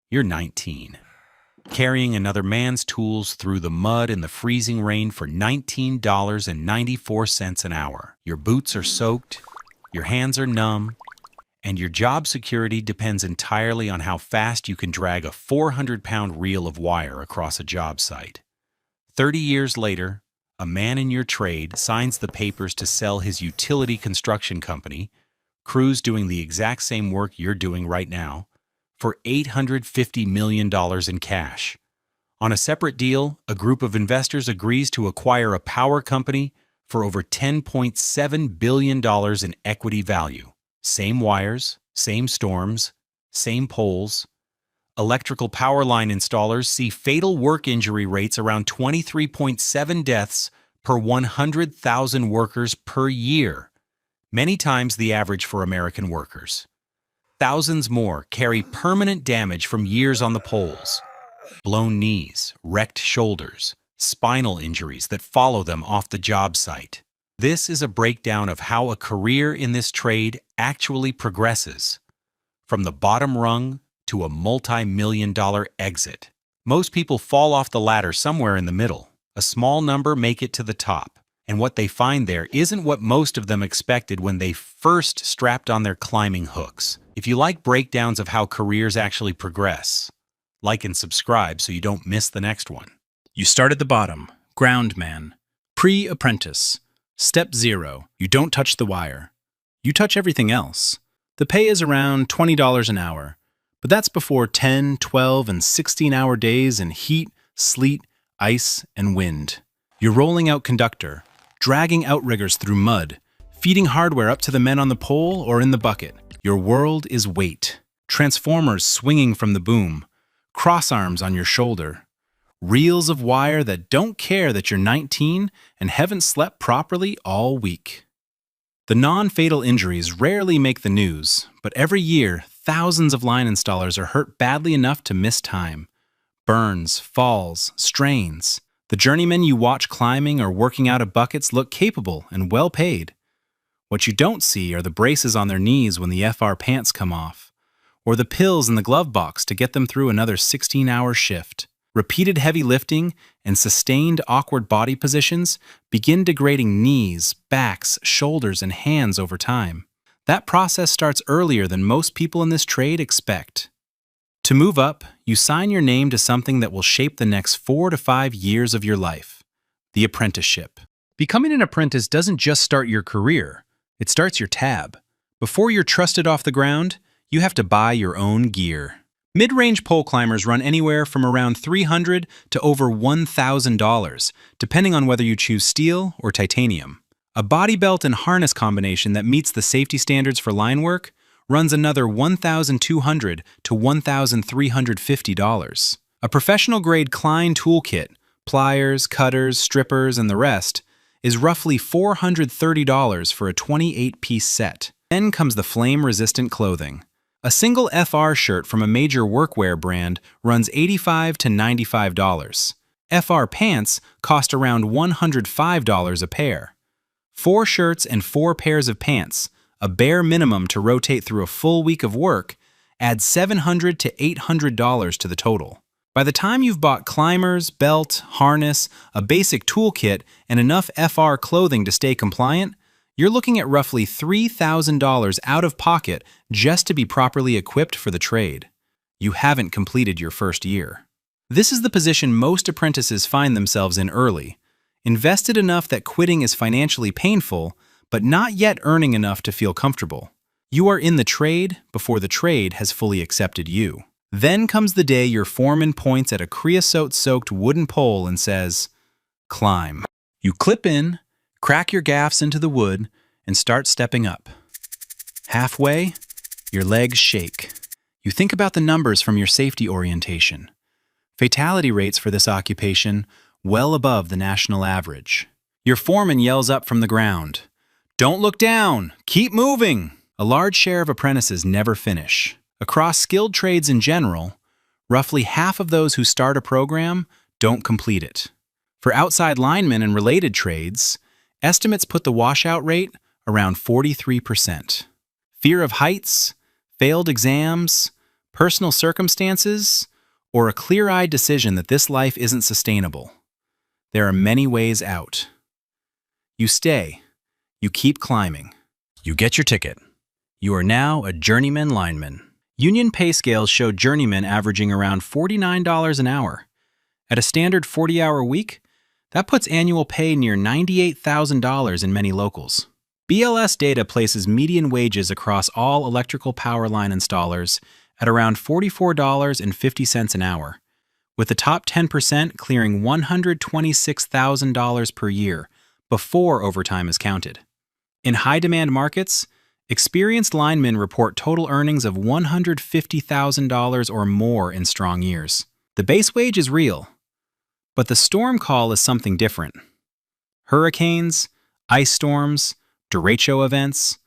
You're 19, carrying another man's tools through the mud and the freezing rain for $19.94 an hour. Your boots are soaked, your hands are numb, and your job security depends entirely on how fast you can drag a 400-pound reel of wire across a job site. 30 years later, a man in your trade signs the papers to sell his utility construction company, crews doing the exact same work you're doing right now, for $850 million in cash. On a separate deal, a group of investors agrees to acquire a power company for over $10.7 billion in equity value. Same wires, same storms, same poles. Electrical power line installers see fatal work injury rates around 23.7 deaths per 100,000 workers per year, many times the average for American workers. Thousands more carry permanent damage from years on the poles. Blown knees, wrecked shoulders, spinal injuries that follow them off the job site. This is a breakdown of how a career in this trade actually progresses, from the bottom rung to a multi-million-dollar exit. Most people fall off the ladder somewhere in the middle. A small number make it to the top, and what they find there isn't what most of them expected when they first strapped on their climbing hooks. If you like breakdowns of how careers actually progress, like and subscribe so you don't miss the next one. You start at the bottom, ground man, pre-apprentice. Step 0, you don't touch the wire. You touch everything else. The pay is around $20 an hour, but that's before 10, 12, and 16-hour days in heat, sleet, ice, and wind. You're rolling out conductor, dragging outriggers through mud, feeding hardware up to the men on the pole or in the bucket. Your world is weight. Transformers swinging from the boom, cross arms on your shoulder, reels of wire that don't care that you're 19 and haven't slept properly all week. The non-fatal injuries rarely make the news, but every year, thousands of line installers are hurt badly enough to miss time. Burns, falls, strains. The journeymen you watch climbing or working out of buckets look capable and well paid. What you don't see are the braces on their knees when the FR pants come off, or the pills in the glove box to get them through another 16-hour shift. Repeated heavy lifting and sustained awkward body positions begin degrading knees, backs, shoulders, and hands over time. That process starts earlier than most people in this trade expect. To move up, you sign your name to something that will shape the next 4 to 5 years of your life: the apprenticeship. Becoming an apprentice doesn't just start your career, it starts your tab. Before you're trusted off the ground, you have to buy your own gear. Mid-range pole climbers run anywhere from around $300 to over $1,000, depending on whether you choose steel or titanium. A body belt and harness combination that meets the safety standards for line work runs another $1,200 to $1,350. A professional-grade Klein toolkit, pliers, cutters, strippers, and the rest, is roughly $430 for a 28-piece set. Then comes the flame-resistant clothing. A single FR shirt from a major workwear brand runs $85 to $95. FR pants cost around $105 a pair. 4 shirts and 4 pairs of pants, a bare minimum to rotate through a full week of work, adds $700 to $800 to the total. By the time you've bought climbers, belt, harness, a basic toolkit, and enough FR clothing to stay compliant, you're looking at roughly $3,000 out of pocket just to be properly equipped for the trade. You haven't completed your first year. This is the position most apprentices find themselves in early, invested enough that quitting is financially painful, but not yet earning enough to feel comfortable. You are in the trade before the trade has fully accepted you. Then comes the day your foreman points at a creosote-soaked wooden pole and says, "Climb." You clip in, crack your gaffs into the wood, and start stepping up. Halfway, your legs shake. You think about the numbers from your safety orientation. Fatality rates for this occupation well above the national average. Your foreman yells up from the ground, "Don't look down! Keep moving!" A large share of apprentices never finish. Across skilled trades in general, roughly half of those who start a program don't complete it. For outside linemen and related trades, estimates put the washout rate around 43%. Fear of heights, failed exams, personal circumstances, or a clear-eyed decision that this life isn't sustainable. There are many ways out. You stay. You keep climbing. You get your ticket. You are now a journeyman lineman. Union pay scales show journeymen averaging around $49 an hour. At a standard 40-hour week, that puts annual pay near $98,000 in many locals. BLS data places median wages across all electrical power line installers at around $44.50 an hour, with the top 10% clearing $126,000 per year before overtime is counted. In high-demand markets, experienced linemen report total earnings of $150,000 or more in strong years. The base wage is real, but the storm call is something different. Hurricanes, ice storms, derecho events.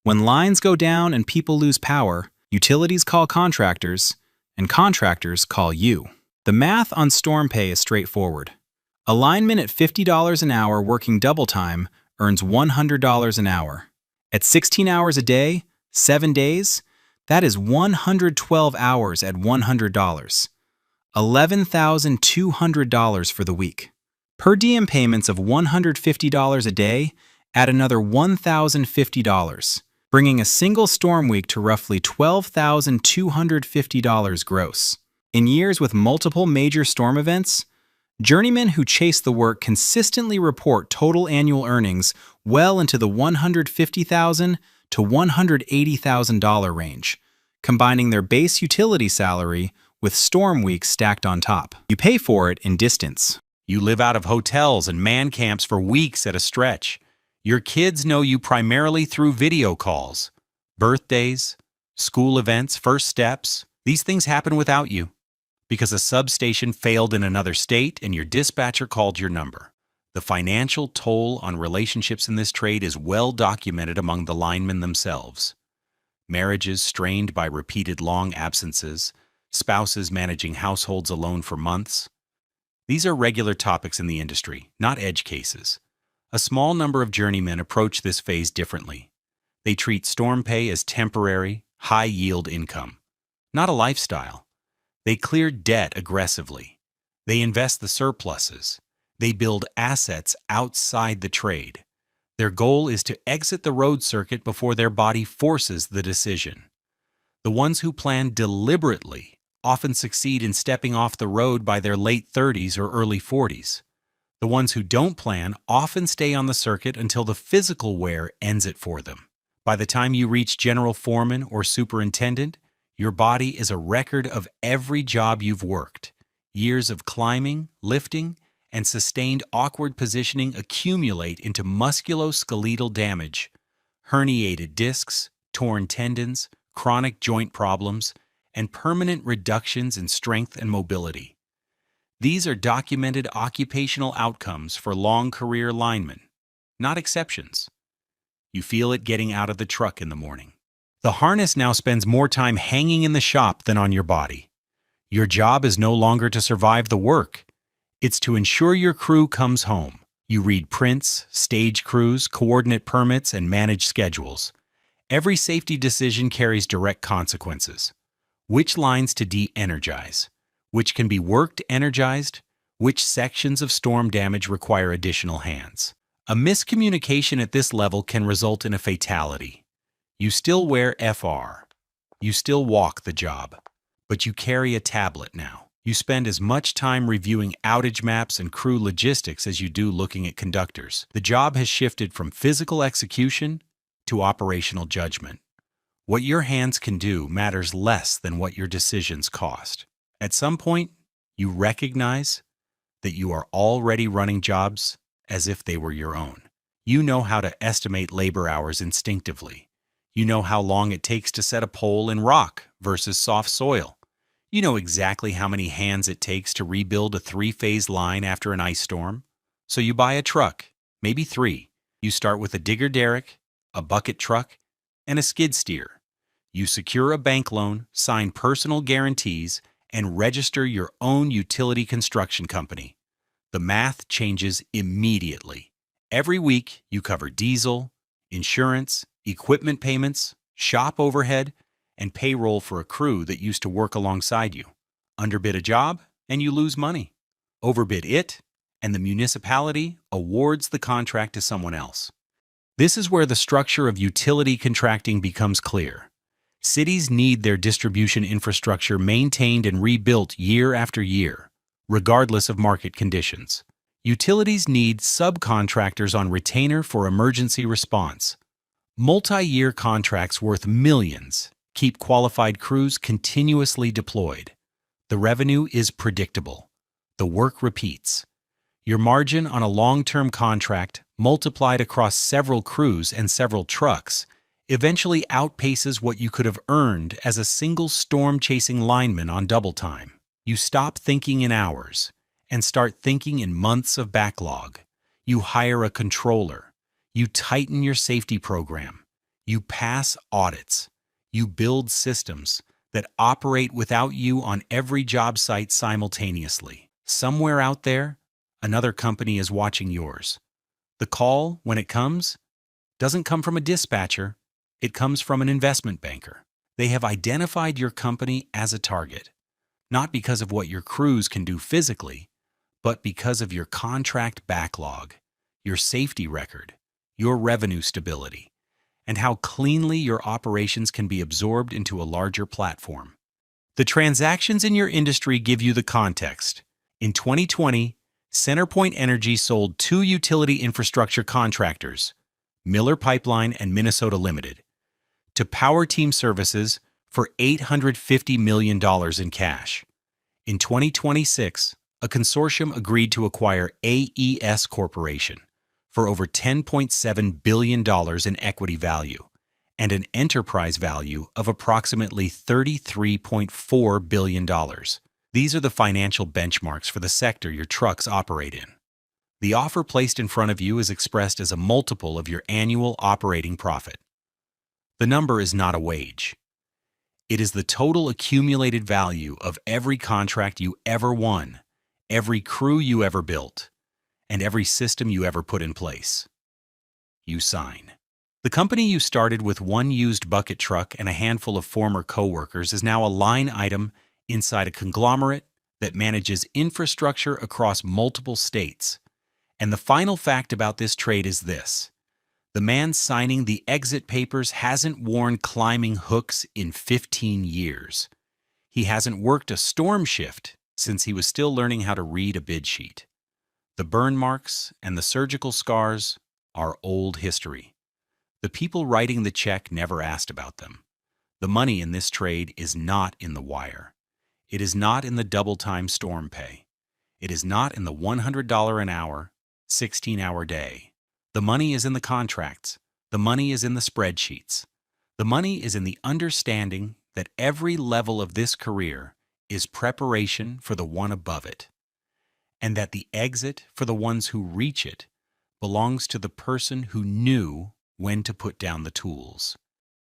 When lines go down and people lose power, utilities call contractors, and contractors call you. The math on storm pay is straightforward. A lineman at $50 an hour working double time earns $100 an hour. At 16 hours a day, 7 days, that is 112 hours at $100. $11,200 for the week. Per diem payments of $150 a day add another $1,050, bringing a single storm week to roughly $12,250 gross. In years with multiple major storm events, journeymen who chase the work consistently report total annual earnings well into the $150,000 to $180,000 range, combining their base utility salary with storm weeks stacked on top. You pay for it in distance. You live out of hotels and man camps for weeks at a stretch. Your kids know you primarily through video calls. Birthdays, school events, first steps, these things happen without you because a substation failed in another state and your dispatcher called your number. The financial toll on relationships in this trade is well documented among the linemen themselves. Marriages strained by repeated long absences, spouses managing households alone for months. These are regular topics in the industry, not edge cases. A small number of journeymen approach this phase differently. They treat storm pay as temporary, high-yield income, not a lifestyle. They clear debt aggressively. They invest the surpluses. They build assets outside the trade. Their goal is to exit the road circuit before their body forces the decision. The ones who plan deliberately often succeed in stepping off the road by their late 30s or early 40s. The ones who don't plan often stay on the circuit until the physical wear ends it for them. By the time you reach general foreman or superintendent, your body is a record of every job you've worked. Years of climbing, lifting, and sustained awkward positioning accumulate into musculoskeletal damage, herniated discs, torn tendons, chronic joint problems, and permanent reductions in strength and mobility. These are documented occupational outcomes for long career linemen, not exceptions. You feel it getting out of the truck in the morning. The harness now spends more time hanging in the shop than on your body. Your job is no longer to survive the work. It's to ensure your crew comes home. You read prints, stage crews, coordinate permits, and manage schedules. Every safety decision carries direct consequences. Which lines to de-energize? Which can be worked energized? Which sections of storm damage require additional hands? A miscommunication at this level can result in a fatality. You still wear FR. You still walk the job. But you carry a tablet now. You spend as much time reviewing outage maps and crew logistics as you do looking at conductors. The job has shifted from physical execution to operational judgment. What your hands can do matters less than what your decisions cost. At some point, you recognize that you are already running jobs as if they were your own. You know how to estimate labor hours instinctively. You know how long it takes to set a pole in rock versus soft soil. You know exactly how many hands it takes to rebuild a 3-phase line after an ice storm. So you buy a truck, maybe 3. You start with a digger derrick, a bucket truck, and a skid steer. You secure a bank loan, sign personal guarantees, and register your own utility construction company. The math changes immediately. Every week, you cover diesel, insurance, equipment payments, shop overhead, and payroll for a crew that used to work alongside you. Underbid a job, and you lose money. Overbid it, and the municipality awards the contract to someone else. This is where the structure of utility contracting becomes clear. Cities need their distribution infrastructure maintained and rebuilt year after year, regardless of market conditions. Utilities need subcontractors on retainer for emergency response. Multi-year contracts worth millions keep qualified crews continuously deployed. The revenue is predictable. The work repeats. Your margin on a long-term contract, multiplied across several crews and several trucks, eventually outpaces what you could have earned as a single storm-chasing lineman on double time. You stop thinking in hours and start thinking in months of backlog. You hire a controller. You tighten your safety program. You pass audits. You build systems that operate without you on every job site simultaneously. Somewhere out there, another company is watching yours. The call, when it comes, doesn't come from a dispatcher. It comes from an investment banker. They have identified your company as a target, not because of what your crews can do physically, but because of your contract backlog, your safety record, your revenue stability, and how cleanly your operations can be absorbed into a larger platform. The transactions in your industry give you the context. In 2020, CenterPoint Energy sold 2 utility infrastructure contractors, Miller Pipeline and Minnesota Limited, to Power Team Services for $850 million in cash. In 2026, a consortium agreed to acquire AES Corporation for over $10.7 billion in equity value and an enterprise value of approximately $33.4 billion. These are the financial benchmarks for the sector your trucks operate in. The offer placed in front of you is expressed as a multiple of your annual operating profit. The number is not a wage. It is the total accumulated value of every contract you ever won, every crew you ever built, and every system you ever put in place. You sign. The company you started with one used bucket truck and a handful of former coworkers is now a line item inside a conglomerate that manages infrastructure across multiple states. And the final fact about this trade is this: the man signing the exit papers hasn't worn climbing hooks in 15 years. He hasn't worked a storm shift since he was still learning how to read a bid sheet. The burn marks and the surgical scars are old history. The people writing the check never asked about them. The money in this trade is not in the wire. It is not in the double-time storm pay. It is not in the $100 an hour, 16-hour day. The money is in the contracts. The money is in the spreadsheets. The money is in the understanding that every level of this career is preparation for the one above it, and that the exit for the ones who reach it belongs to the person who knew when to put down the tools.